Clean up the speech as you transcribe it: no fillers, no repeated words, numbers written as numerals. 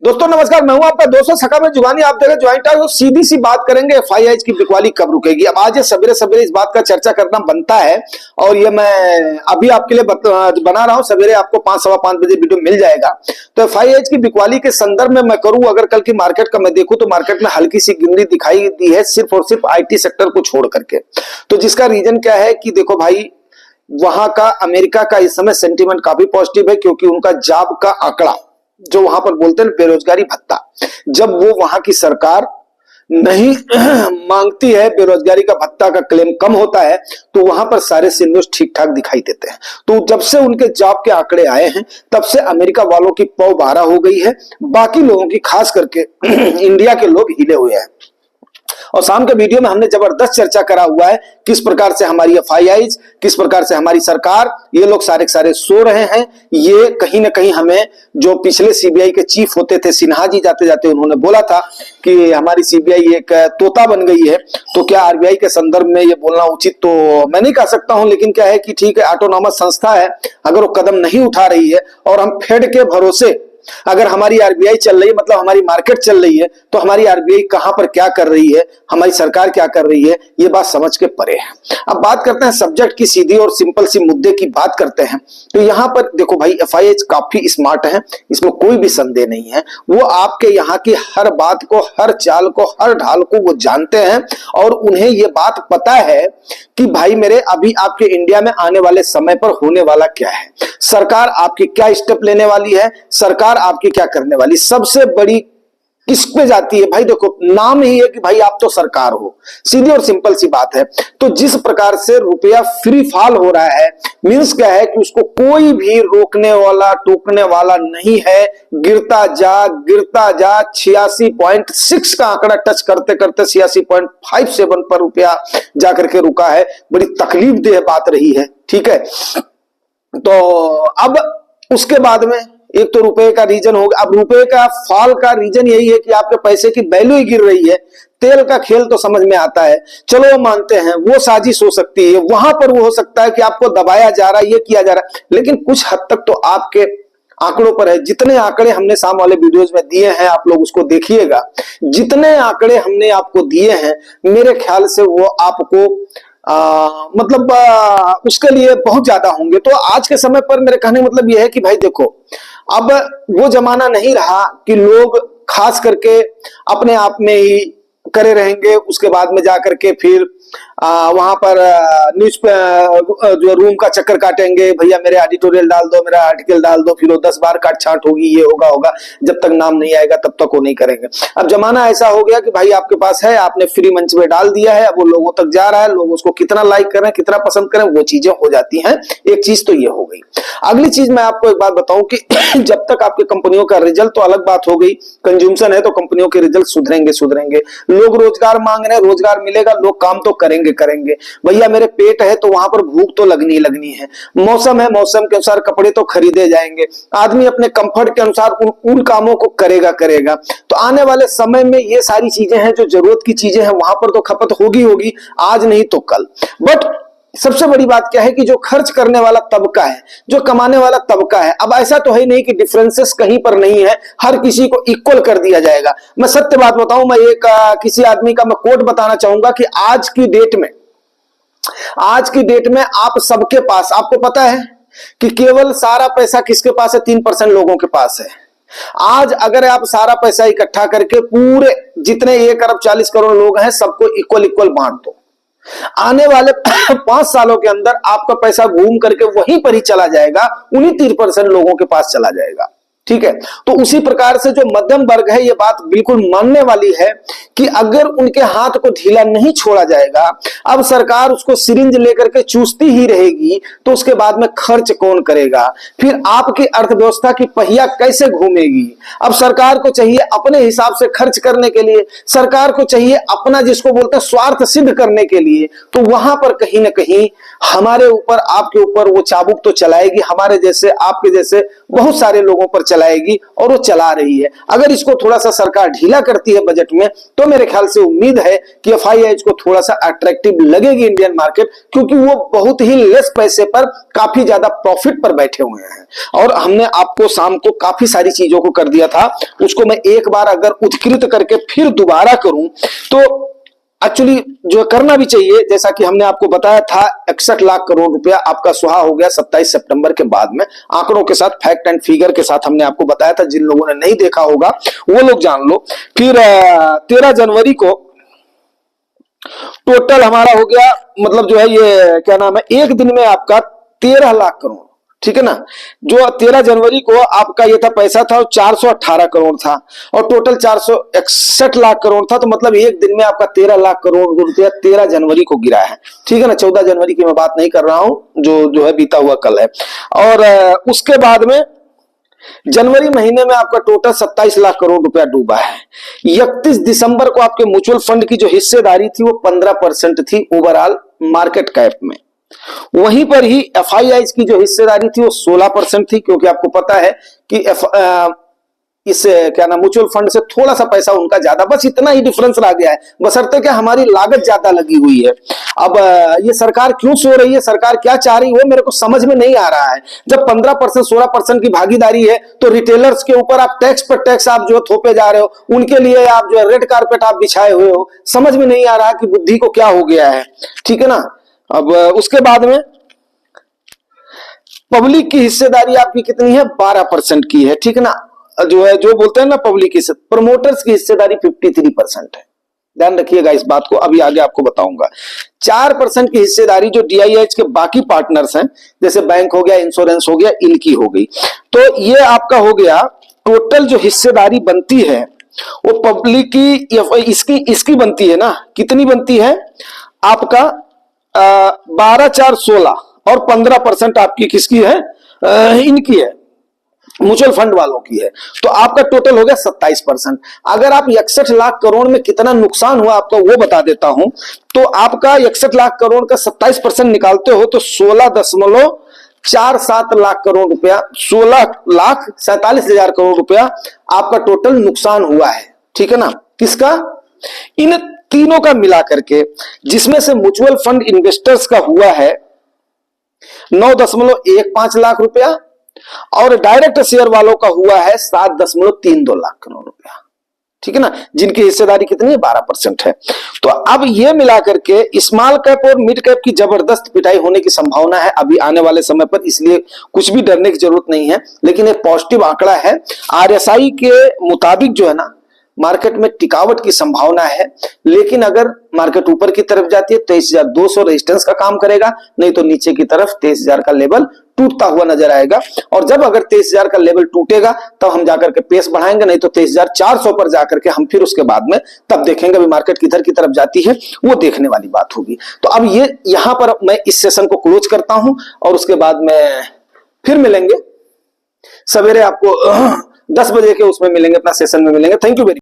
दोस्तों नमस्कार, मैं हूं आपका दोस्तों सका में जुगानी। आप देखें ज्वाइंट टाइम, सीधी सी बात करेंगे एफआईआई की बिकवाली कब रुकेगी। अब आज सवेरे सवेरे इस बात का चर्चा करना बनता है और ये मैं अभी आपके लिए बना रहा हूं। सवेरे आपको 5-5:15 बजे वीडियो मिल जाएगा। तो एफआईआई की बिकवाली के संदर्भ में मैं करूं, अगर कल की मार्केट का मैं देखूं तो मार्केट में हल्की सी गिरनी दिखाई दी है, सिर्फ और सिर्फ आईटी सेक्टर को छोड़ करके। तो जिसका रीजन क्या है कि देखो भाई, वहां का अमेरिका का इस समय सेंटीमेंट काफी पॉजिटिव है, क्योंकि उनका जॉब का आंकड़ा जो वहां पर बोलते हैं बेरोजगारी भत्ता, जब वो वहां की सरकार नहीं मांगती है, बेरोजगारी का भत्ता का क्लेम कम होता है, तो वहां पर सारे सिग्नल्स ठीक ठाक दिखाई देते हैं। तो जब से उनके जॉब के आंकड़े आए हैं तब से अमेरिका वालों की पौ बारह हो गई है, बाकी लोगों की खास करके इंडिया के लोग हिले हुए हैं। और शाम के वीडियो में हमने जबरदस्त चर्चा करा हुआ है किस प्रकार से हमारी एफआईआई, किस प्रकार से हमारी सरकार, ये लोग सारे के सारे सो रहे हैं। ये कहीं ना कहीं हमें, जो पिछले सीबीआई के चीफ होते थे सिन्हा जी, जाते जाते उन्होंने बोला था कि हमारी सीबीआई एक तोता बन गई है। तो क्या आरबीआई के संदर्भ में ये बोलना उचित तो मैं नहीं कह सकता हूं, लेकिन क्या है कि ठीक है, ऑटोनॉमस संस्था है, अगर वो कदम नहीं उठा रही है और हम फेड के भरोसे अगर हमारी आरबीआई चल रही है, मतलब हमारी मार्केट चल रही है, तो हमारी आरबीआई कहां पर क्या कर रही है, हमारी सरकार क्या कर रही है, ये बात समझ के परे है। अब बात करते हैं सब्जेक्ट की, सीधी और सिंपल सी मुद्दे की बात करते हैं। तो यहां पर देखो भाई, एफआईआई काफी स्मार्ट है, इसमें कोई भी संदेह नहीं है। वो आपके यहाँ की हर बात को, हर चाल को, हर ढाल को वो जानते हैं और उन्हें ये बात पता है कि भाई मेरे, अभी आपके इंडिया में आने वाले समय पर होने वाला क्या है, सरकार आपकी क्या स्टेप लेने वाली है, सरकार आपकी क्या करने वाली। सबसे बड़ी किस पे जाती है भाई, देखो नाम ही है कि भाई आप तो सरकार हो, सीधी और सिंपल सी बात है। तो जिस प्रकार से रुपया फ्री फॉल हो रहा है, मींस क्या है कि उसको कोई भी रोकने वाला टोकने वाला नहीं है। गिरता जा 86.6 का आंकड़ा टच करते करते 86.57 पर रुपया जाकर के रुका है। बड़ी तकलीफ देह बात रही है, ठीक है। तो अब उसके बाद में एक तो रुपए का रीजन होगा। अब रुपए का फॉल का रीजन यही है कि आपके पैसे की वैल्यू ही गिर रही है। तेल का खेल तो समझ में आता है, चलो वो मानते हैं, वो साजिश हो सकती है, वहां पर वो हो सकता है कि आपको दबाया जा रहा है, ये किया जा रहा है, लेकिन कुछ हद तक तो आपके आंकड़ों पर है। जितने आंकड़े हमने सामने वाले वीडियोस में दिए हैं, आप लोग उसको देखिएगा, जितने आंकड़े हमने आपको दिए हैं, मेरे ख्याल से वो आपको मतलब उसके लिए बहुत ज्यादा होंगे। तो आज के समय पर मेरे कहने मतलब यह है कि भाई देखो, अब वो जमाना नहीं रहा कि लोग खास करके अपने आप में ही करे रहेंगे, उसके बाद में जाकर के फिर वहां पर न्यूज जो रूम का चक्कर काटेंगे, भैया मेरे एडिटोरियल डाल दो, मेरा आर्टिकल डाल दो, फिर वो 10 बार काट छांट होगी, ये होगा, जब तक नाम नहीं आएगा तब तक वो नहीं करेंगे। अब जमाना ऐसा हो गया कि भाई आपके पास है, आपने फ्री मंच में डाल दिया है, अब वो लोगों तक जा रहा है, लोग उसको कितना लाइक करें, कितना पसंद करें, वो चीजें हो जाती हैं। एक चीज तो ये हो गई। अगली चीज मैं आपको एक बात बताऊं कि जब तक आपकी कंपनियों का रिजल्ट, तो अलग बात हो गई, कंज्यूमशन है तो कंपनियों के रिजल्ट सुधरेंगे। लोग रोजगार मांग रहे हैं, रोजगार मिलेगा, लोग काम तो करेंगे। भैया मेरे पेट है तो वहां पर भूख तो लगनी है। मौसम है, मौसम के अनुसार कपड़े तो खरीदे जाएंगे। आदमी अपने कंफर्ट के अनुसार उन कामों को करेगा। तो आने वाले समय में ये सारी चीजें हैं जो जरूरत की चीजें हैं, वहां पर तो खपत होगी, आज नहीं तो कल। बट सबसे बड़ी बात क्या है कि जो खर्च करने वाला तबका है, जो कमाने वाला तबका है, अब ऐसा तो है नहीं कि डिफरेंसेस कहीं पर नहीं है, हर किसी को इक्वल कर दिया जाएगा। मैं सत्य बात बताऊं, मैं एक किसी आदमी का मैं कोट बताना चाहूंगा कि आज की डेट में आप सबके पास, आपको पता है कि केवल सारा पैसा किसके पास है? 3% लोगों के पास है। आज अगर आप सारा पैसा इकट्ठा करके पूरे जितने 1 अरब 40 करोड़ लोग हैं, सबको इक्वल बांट दो, आने वाले 5 सालों के अंदर आपका पैसा घूम करके वहीं पर ही चला जाएगा, उन्हीं 3% लोगों के पास चला जाएगा, ठीक है। तो उसी प्रकार से जो मध्यम वर्ग है, ये बात बिल्कुल मानने वाली है कि अगर उनके हाथ को ढीला नहीं छोड़ा जाएगा, अब सरकार उसको सिरिंज लेकर के चूसती ही रहेगी, तो उसके बाद में खर्च कौन करेगा? फिर आपकी अर्थव्यवस्था की पहिया कैसे घूमेगी? अब सरकार को चाहिए अपने हिसाब से खर्च करने के लिए, सरकार को चाहिए अपना, जिसको बोलते हैं, स्वार्थ सिद्ध करने के लिए, तो वहां पर कहीं ना कहीं हमारे ऊपर, आपके ऊपर वो चाबुक तो चलाएगी। हमारे जैसे, आपके जैसे बहुत सारे लोगों पर चलाएगी और वो चला रही है। अगर इसको थोड़ा सा सरकार ढीला करती है बजट में तो मेरे ख्याल से उम्मीद है कि FIH को थोड़ा सा अट्रैक्टिव लगेगी इंडियन मार्केट, क्योंकि वो बहुत ही लेस पैसे पर काफी ज्यादा प्रॉफिट पर बैठे हुए हैं। और हमने आपको शाम को काफी सारी चीजों को कर दिया था, उसको मैं एक बार अगर उद्धृत करके फिर दोबारा करूं तो एक्चुअली जो करना भी चाहिए, जैसा कि हमने आपको बताया था 61 लाख करोड़ रुपया आपका सुहा हो गया 27 सितंबर के बाद में, आंकड़ों के साथ, फैक्ट एंड फिगर के साथ हमने आपको बताया था। जिन लोगों ने नहीं देखा होगा वो लोग जान लो। फिर 13 जनवरी को टोटल हमारा हो गया, मतलब जो है ये क्या नाम है, एक दिन में आपका 13 लाख करोड़, ठीक है ना। जो 13 जनवरी को आपका ये था पैसा था 418 करोड़ था और टोटल 461 लाख करोड़ था, तो मतलब एक दिन में आपका 13 लाख करोड़ रुपया 13 जनवरी को गिरा है, ठीक है ना। 14 जनवरी की मैं बात नहीं कर रहा हूं, जो है बीता हुआ कल है। और उसके बाद में जनवरी महीने में आपका टोटल 27 लाख करोड़ रुपया डूबा है। 31 दिसंबर को आपके म्यूचुअल फंड की जो हिस्सेदारी थी वो 15% थी ओवरऑल मार्केट कैप में। वहीं पर ही FIH की जो हिस्सेदारी थी वो 16% थी, क्योंकि आपको पता है कि इस क्या नाम म्यूचुअल फंड से थोड़ा सा पैसा उनका ज्यादा, बस इतना ही डिफरेंस रह गया है, बशर्ते कि हमारी लागत ज्यादा लगी हुई है। अब ये सरकार क्यों सो रही है, सरकार क्या चाह रही है, मेरे को समझ में नहीं आ रहा है। जब 15% 16% की भागीदारी है तो रिटेलर्स के ऊपर आप टैक्स पर टैक्स आप जो थोपे जा रहे हो, उनके लिए आप जो है रेड कारपेट आप बिछाए हुए हो। समझ में नहीं आ रहा कि बुद्धि को क्या हो गया है, ठीक है ना। अब उसके बाद में पब्लिक की हिस्सेदारी आपकी कितनी है, 12% की है, ठीक है ना। जो है जो बोलते हैं ना पब्लिक की, प्रमोटर्स की हिस्सेदारी 53% है। ध्यान रखिएगा इस बात को, अभी आगे आपको बताऊंगा। 4% की हिस्सेदारी जो DIH के बाकी पार्टनर्स हैं, जैसे बैंक हो गया, इंश्योरेंस हो गया, इनकी हो गई। तो ये आपका हो गया टोटल जो हिस्सेदारी बनती है वो पब्लिक की इसकी बनती है ना, कितनी बनती है आपका 12, 4, 16 और 15% आपकी किसकी है, इनकी है, म्यूचुअल फंड वालों की है। तो आपका टोटल हो गया 27%। अगर आप 61 लाख करोड़ में कितना नुकसान हुआ आपका वो बता देता हूं, तो आपका 61 लाख करोड़ का 27% निकालते हो तो 16.47 लाख करोड़ रुपया, 16,47,000 करोड़ रुपया आपका टोटल नुकसान हुआ है, ठीक है ना। किसका, इन तीनों का मिला करके, जिसमें से म्यूचुअल फंड इन्वेस्टर्स का हुआ है 9.15 लाख रुपया और डायरेक्ट शेयर वालों का हुआ है 7.32 लाख करोड़ रुपया, ठीक है ना, जिनकी हिस्सेदारी कितनी है, 12% है। तो अब ये मिलाकर के स्मॉल कैप और मिड कैप की जबरदस्त पिटाई होने की संभावना है अभी आने वाले समय पर, इसलिए कुछ भी डरने की जरूरत नहीं है। लेकिन एक पॉजिटिव आंकड़ा है, RSI के मुताबिक जो है ना मार्केट में टिकावट की संभावना है। लेकिन अगर मार्केट ऊपर की तरफ जाती है 23,200 रेजिस्टेंस का काम करेगा, नहीं तो नीचे की तरफ 23,000 का लेवल टूटता हुआ नजर आएगा। और जब अगर 23,000 का लेवल टूटेगा तब हम जाकर के पेस बढ़ाएंगे, नहीं तो 23,400 पर जाकर के हम फिर उसके बाद में तब देखेंगे अभी मार्केट किधर की तरफ जाती है, वो देखने वाली बात होगी। तो अब ये यहां पर मैं इस सेशन को क्लोज करता हूं और उसके बाद में फिर मिलेंगे सवेरे, आपको 10 बजे के उसमें मिलेंगे, अपना सेशन में मिलेंगे। Thank you very